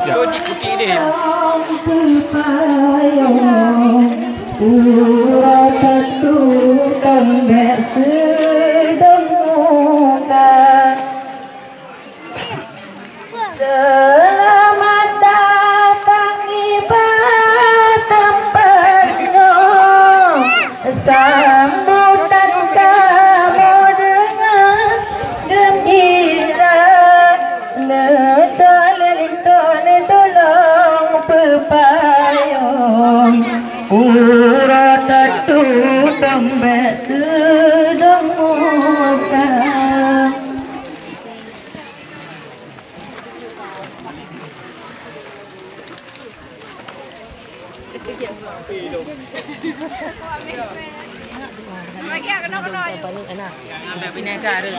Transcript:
Yo diikuti deh. Selamat datang ibadah tempatnya, sambutan kamu dengan gembira, netoleng tolong pepayung, urat satu dompet sedang muka. Lagi kena aja. Ambil pindah ke ada.